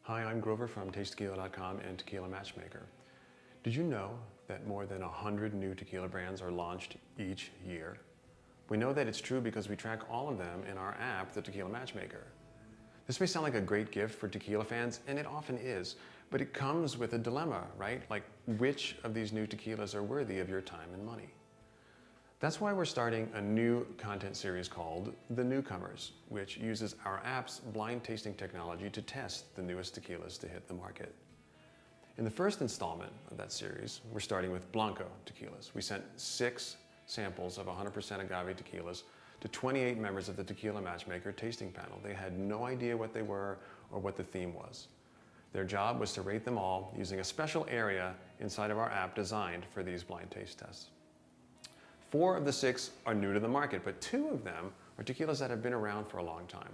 Hi, I'm Grover from TasteTequila.com and Tequila Matchmaker. Did you know that more than 100 new tequila brands are launched each year? We know that it's true because we track all of them in our app, the Tequila Matchmaker. This may sound like a great gift for tequila fans, and it often is, but it comes with a dilemma, right? Like, which of these new tequilas are worthy of your time and money? That's why we're starting a new content series called The Newcomers, which uses our app's blind tasting technology to test the newest tequilas to hit the market. In the first installment of that series, we're starting with Blanco tequilas. We sent 6 samples of 100% agave tequilas to 28 members of the Tequila Matchmaker tasting panel. They had no idea what they were or what the theme was. Their job was to rate them all using a special area inside of our app designed for these blind taste tests. 4 of the 6 are new to the market, but 2 of them are tequilas that have been around for a long time.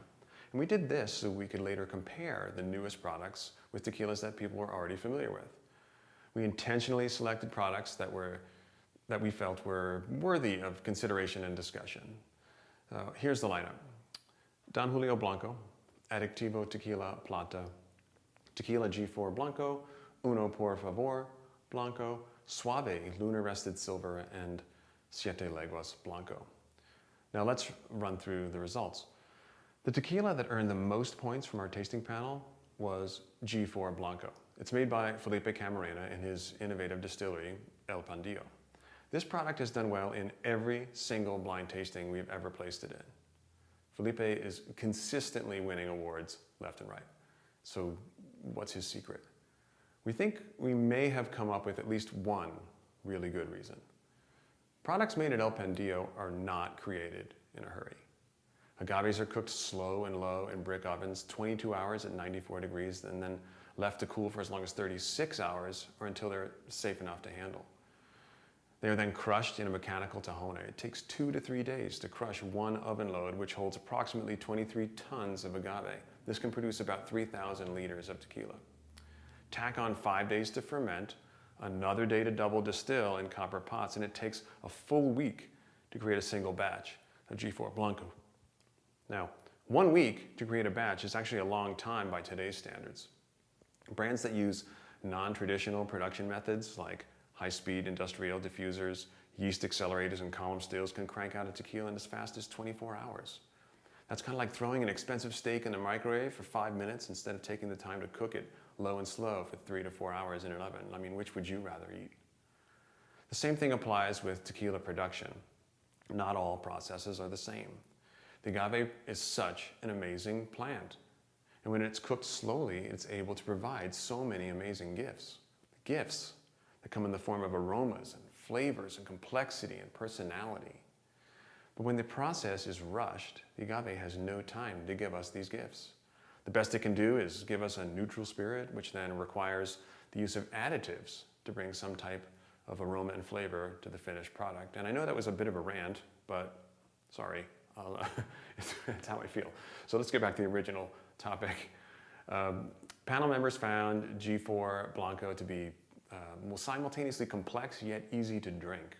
And we did this so we could later compare the newest products with tequilas that people were already familiar with. We intentionally selected products that we felt were worthy of consideration and discussion. Here's the lineup. Don Julio Blanco, Adictivo Tequila Plata, Tequila G4 Blanco, Uno Por Favor Blanco, Suave Lunar Rested Silver, and Siete Leguas Blanco. Now let's run through the results. The tequila that earned the most points from our tasting panel was G4 Blanco. It's made by Felipe Camarena in his innovative distillery, El Pandillo. This product has done well in every single blind tasting we've ever placed it in. Felipe is consistently winning awards left and right. So what's his secret? We think we may have come up with at least one really good reason. Products made at El Pandillo are not created in a hurry. Agaves are cooked slow and low in brick ovens, 22 hours at 94 degrees, and then left to cool for as long as 36 hours or until they're safe enough to handle. They are then crushed in a mechanical tahona. It takes 2 to 3 days to crush one oven load, which holds approximately 23 tons of agave. This can produce about 3,000 liters of tequila. Tack on 5 days to ferment, another day to double distill in copper pots, and it takes a full week to create a single batch of G4 Blanco. Now, 1 week to create a batch is actually a long time by today's standards. Brands that use non-traditional production methods like high-speed industrial diffusers, yeast accelerators, and column stills can crank out a tequila in as fast as 24 hours. That's kind of like throwing an expensive steak in the microwave for 5 minutes instead of taking the time to cook it low and slow for 3 to 4 hours in an oven. I mean, which would you rather eat? The same thing applies with tequila production. Not all processes are the same. The agave is such an amazing plant. And when it's cooked slowly, it's able to provide so many amazing gifts. Gifts that come in the form of aromas and flavors and complexity and personality. But when the process is rushed, the agave has no time to give us these gifts. The best it can do is give us a neutral spirit, which then requires the use of additives to bring some type of aroma and flavor to the finished product. And I know that was a bit of a rant, but sorry, it's how I feel. So let's get back to the original topic. Panel members found G4 Blanco to be simultaneously complex yet easy to drink.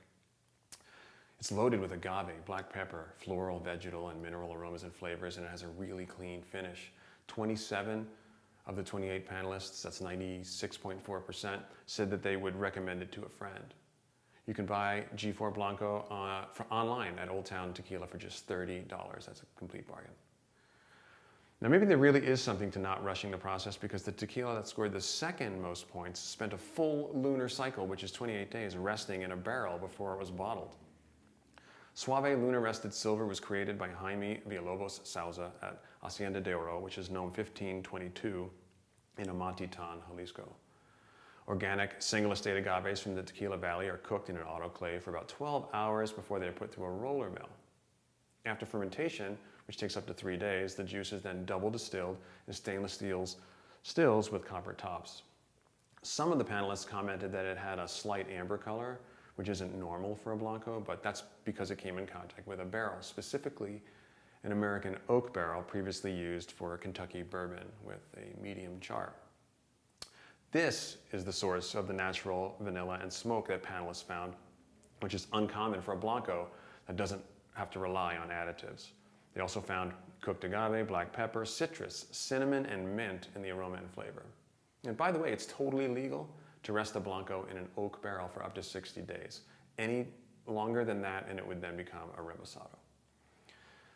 It's loaded with agave, black pepper, floral, vegetal, and mineral aromas and flavors, and it has a really clean finish. 27 of the 28 panelists, that's 96.4%, said that they would recommend it to a friend. You can buy G4 Blanco online at Old Town Tequila for just $30. That's a complete bargain. Now maybe there really is something to not rushing the process, because the tequila that scored the second most points spent a full lunar cycle, which is 28 days, resting in a barrel before it was bottled. Suave Lunar Rested Silver was created by Jaime Villalobos Souza at Hacienda de Oro, which is known 1522 in Amatitan, Jalisco. Organic single estate agaves from the Tequila Valley are cooked in an autoclave for about 12 hours before they are put through a roller mill. After fermentation, which takes up to 3 days, the juice is then double distilled in stainless steel stills with copper tops. Some of the panelists commented that it had a slight amber color, which isn't normal for a Blanco, but that's because it came in contact with a barrel, specifically an American oak barrel previously used for Kentucky bourbon with a medium char. This is the source of the natural vanilla and smoke that panelists found, which is uncommon for a Blanco that doesn't have to rely on additives. They also found cooked agave, black pepper, citrus, cinnamon, and mint in the aroma and flavor. And by the way, it's totally legal to rest a Blanco in an oak barrel for up to 60 days. Any longer than that, and it would then become a reposado.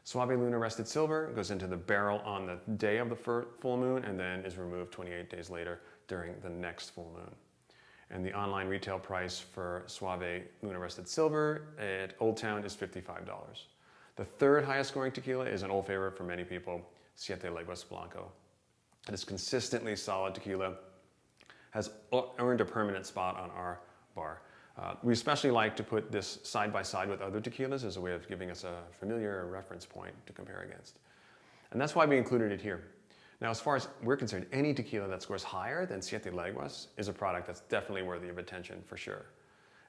Suave Lunar rested silver goes into the barrel on the day of the full moon and then is removed 28 days later during the next full moon. And the online retail price for Suave Lunar rested silver at Old Town is $55. The third highest scoring tequila is an old favorite for many people, Siete Leguas Blanco. It is consistently solid tequila, has earned a permanent spot on our bar. We especially like to put this side by side with other tequilas as a way of giving us a familiar reference point to compare against. And that's why we included it here. Now, as far as we're concerned, any tequila that scores higher than Siete Leguas is a product that's definitely worthy of attention for sure.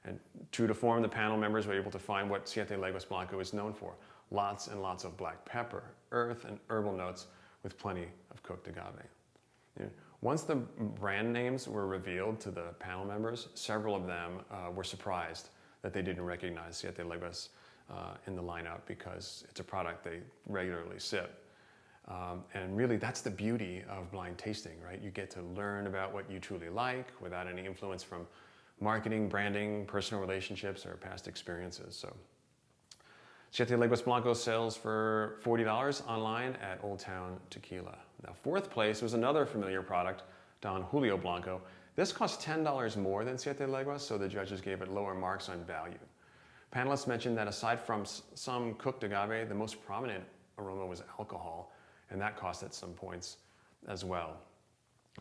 And true to form, the panel members were able to find what Siete Leguas Blanco is known for. Lots and lots of black pepper, earth, and herbal notes with plenty of cooked agave. Once the brand names were revealed to the panel members, several of them were surprised that they didn't recognize Siete Leguas in the lineup because it's a product they regularly sip. And really, that's the beauty of blind tasting, right? You get to learn about what you truly like without any influence from marketing, branding, personal relationships, or past experiences. So, Siete Leguas Blanco sells for $40 online at Old Town Tequila. Now, fourth place was another familiar product, Don Julio Blanco. This cost $10 more than Siete Leguas, so the judges gave it lower marks on value. Panelists mentioned that aside from some cooked agave, the most prominent aroma was alcohol, and that cost at some points as well.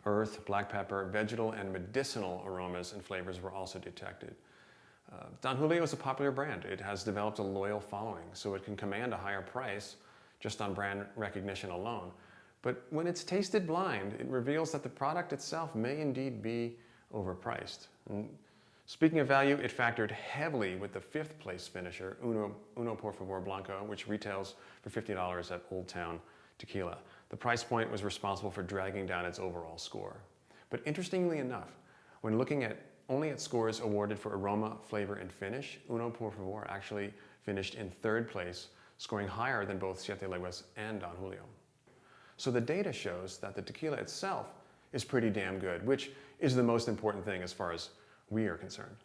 Earth, black pepper, vegetal, and medicinal aromas and flavors were also detected. Don Julio is a popular brand. It has developed a loyal following, so it can command a higher price just on brand recognition alone. But when it's tasted blind, it reveals that the product itself may indeed be overpriced. And speaking of value, it factored heavily with the fifth place finisher, Uno Por Favor Blanco, which retails for $50 at Old Town Tequila. The price point was responsible for dragging down its overall score. But interestingly enough, when looking only at scores awarded for aroma, flavor, and finish, Uno Por Favor actually finished in third place, scoring higher than both Siete Leguas and Don Julio. So the data shows that the tequila itself is pretty damn good, which is the most important thing as far as we are concerned.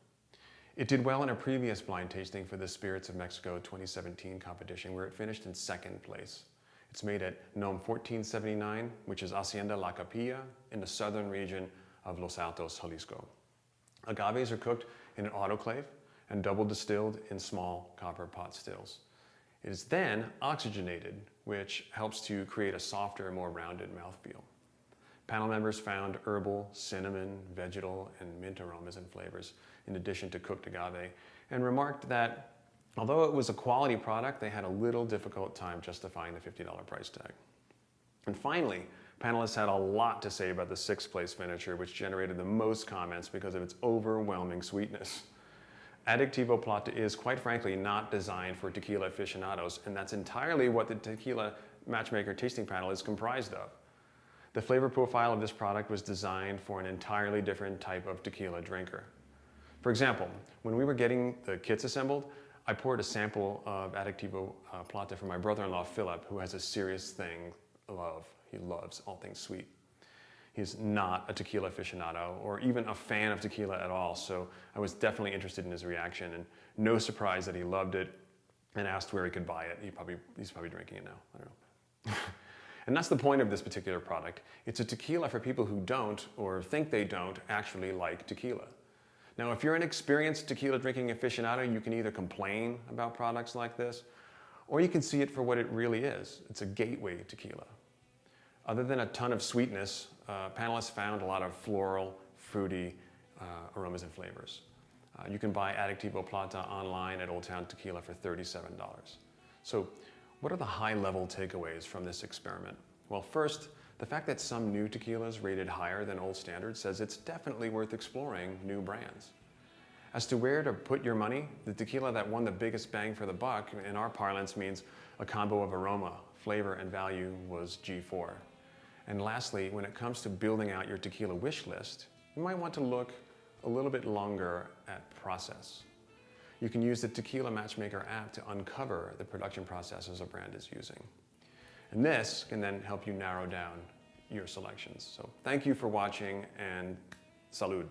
It did well in a previous blind tasting for the Spirits of Mexico 2017 competition, where it finished in second place. It's made at NOM 1479, which is Hacienda La Capilla in the southern region of Los Altos, Jalisco. Agaves are cooked in an autoclave and double distilled in small copper pot stills. It is then oxygenated, which helps to create a softer, more rounded mouthfeel. Panel members found herbal, cinnamon, vegetal, and mint aromas and flavors, in addition to cooked agave, and remarked that although it was a quality product, they had a little difficult time justifying the $50 price tag. And finally, panelists had a lot to say about the sixth place finisher, which generated the most comments because of its overwhelming sweetness. Adictivo Plata is, quite frankly, not designed for tequila aficionados, and that's entirely what the Tequila Matchmaker tasting panel is comprised of. The flavor profile of this product was designed for an entirely different type of tequila drinker. For example, when we were getting the kits assembled, I poured a sample of Adictivo Plata for my brother-in-law, Philip, who has a serious thing he loves all things sweet. He's not a tequila aficionado or even a fan of tequila at all, so I was definitely interested in his reaction, and no surprise that he loved it and asked where he could buy it. He's probably drinking it now, I don't know. And that's the point of this particular product. It's a tequila for people who don't, or think they don't, actually like tequila. Now, if you're an experienced tequila drinking aficionado, you can either complain about products like this, or you can see it for what it really is. It's a gateway tequila. Other than a ton of sweetness, panelists found a lot of floral, fruity aromas and flavors. You can buy Adictivo Plata online at Old Town Tequila for $37. So what are the high-level takeaways from this experiment? Well, first, the fact that some new tequilas rated higher than old standards says it's definitely worth exploring new brands. As to where to put your money, the tequila that won the biggest bang for the buck, in our parlance, means a combo of aroma, flavor, and value was G4. And lastly, when it comes to building out your tequila wish list, you might want to look a little bit longer at process. you can use the Tequila Matchmaker app to uncover the production processes a brand is using. And this can then help you narrow down your selections. So thank you for watching, and salud.